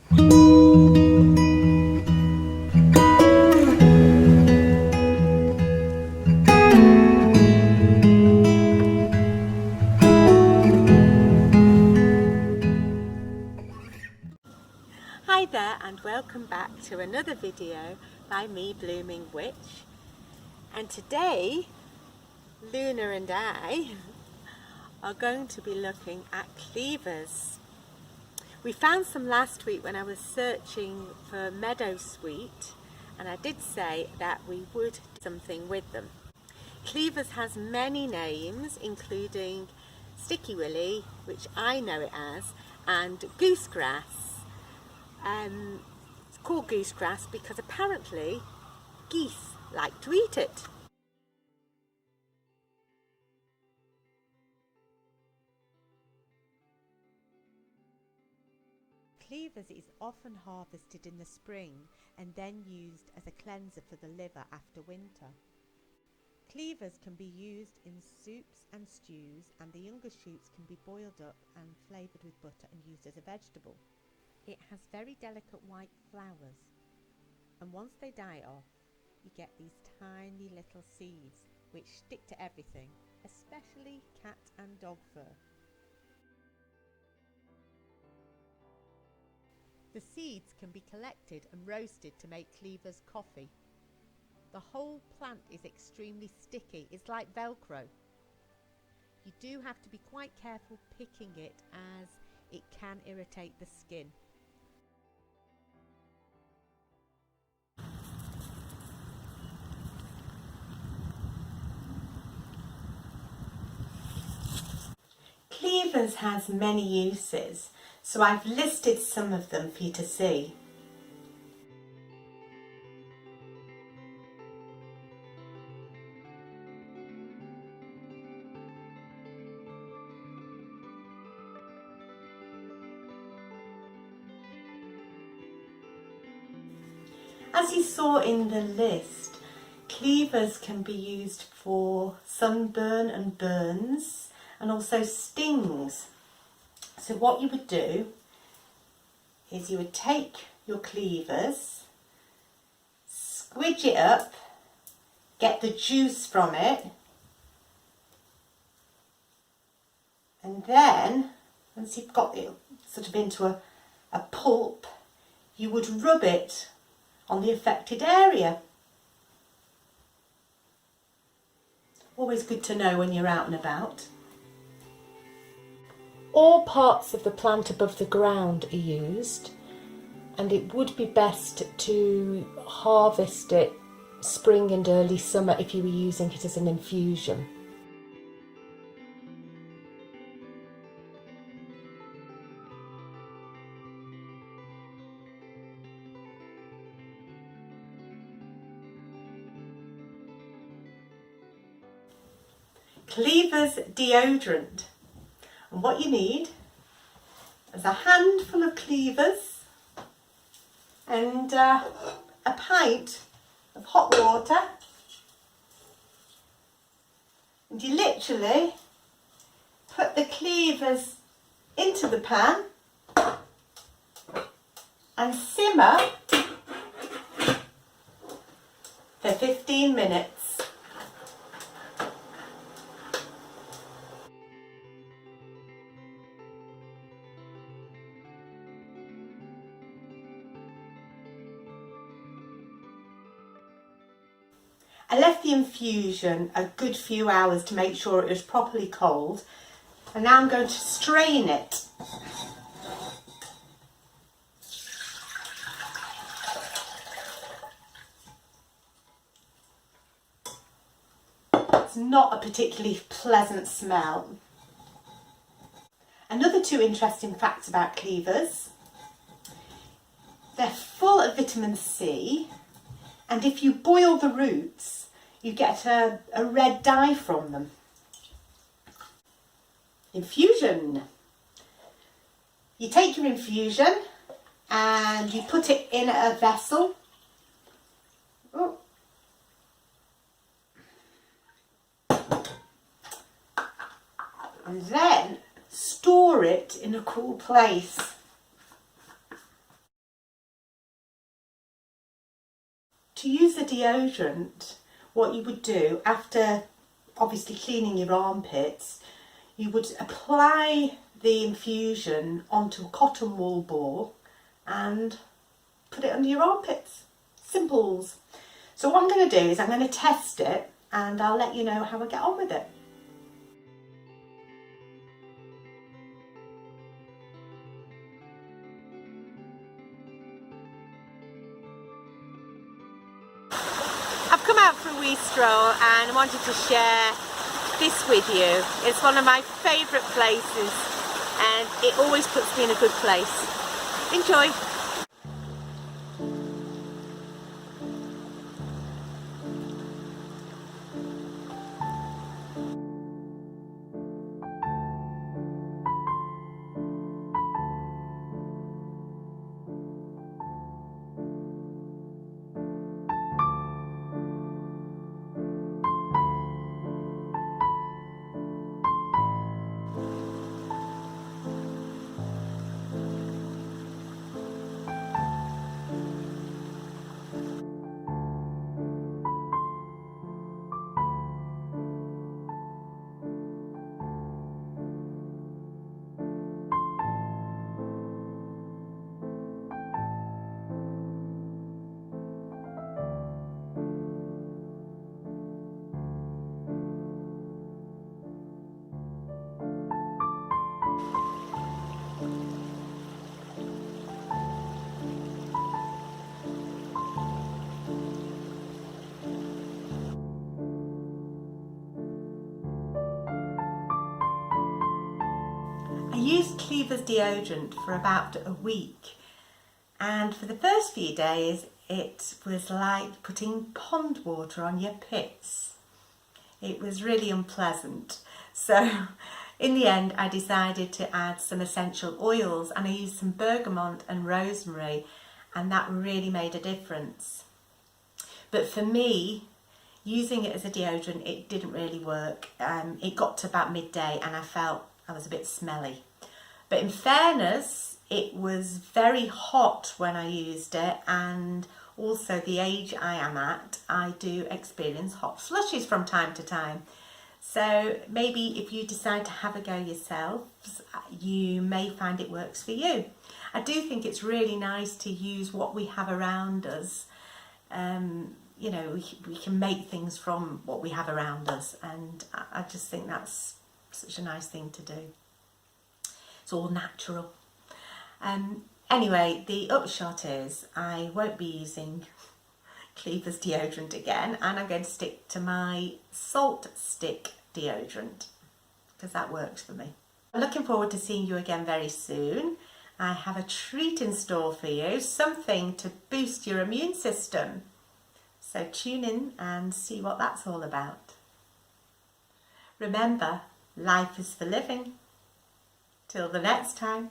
Hi there and welcome back to another video by me, Blooming Witch. And today Luna and I are going to be looking at cleavers. We found some last week when I was searching for meadowsweet, and I did say that we would do something with them. Cleavers has many names, including sticky willy, which I know it as, and goosegrass. It's called goosegrass because apparently geese like to eat it. Cleavers is often harvested in the spring and then used as a cleanser for the liver after winter. Cleavers can be used in soups and stews, and the younger shoots can be boiled up and flavoured with butter and used as a vegetable. It has very delicate white flowers, and once they die off, you get these tiny little seeds which stick to everything, especially cat and dog fur. The seeds can be collected and roasted to make cleavers coffee. The whole plant is extremely sticky, it's like Velcro. You do have to be quite careful picking it as it can irritate the skin. Cleavers has many uses, so I've listed some of them for you to see. As you saw in the list, cleavers can be used for sunburn and burns, and also stings. So what you would do is you would take your cleavers, squidge it up, get the juice from it, and then once you've got it sort of into a pulp, you would rub it on the affected area. Always good to know when you're out and about. All parts of the plant above the ground are used, and it would be best to harvest it spring and early summer if you were using it as an infusion. Cleavers deodorant. And what you need is a handful of cleavers and a pint of hot water, and you literally put the cleavers into the pan and simmer for 15 minutes. I left the infusion a good few hours to make sure it was properly cold, and now I'm going to strain it. It's not a particularly pleasant smell. Another two interesting facts about cleavers: they're full of vitamin C, and if you boil the roots, you get a red dye from them. Infusion. You take your infusion and you put it in a vessel. Oh. And then store it in a cool place. to use the deodorant, what you would do after obviously cleaning your armpits, you would apply the infusion onto a cotton wool ball and put it under your armpits. Simples. So what I'm going to do is I'm going to test it and I'll let you know how I get on with it. I've come out for a wee stroll and wanted to share this with you. It's one of my favourite places and it always puts me in a good place. Enjoy! I used Cleavers deodorant for about a week, and for the first few days it was like putting pond water on your pits. It was really unpleasant. So in the end I decided to add some essential oils, and I used some bergamot and rosemary, and that really made a difference. But for me, using it as a deodorant, it didn't really work. It got to about midday and I felt I was a bit smelly. But in fairness, it was very hot when I used it, and also the age I am at, I do experience hot flushes from time to time. So maybe if you decide to have a go yourselves, you may find it works for you. I do think it's really nice to use what we have around us. You know, we can make things from what we have around us, and I just think that's such a nice thing to do. It's all natural. Anyway, the upshot is I won't be using Cleavers deodorant again, and I'm going to stick to my salt stick deodorant because that works for me. I'm looking forward to seeing you again very soon. I have a treat in store for you, something to boost your immune system. So tune in and see what that's all about. Remember, life is for living. Till the next time.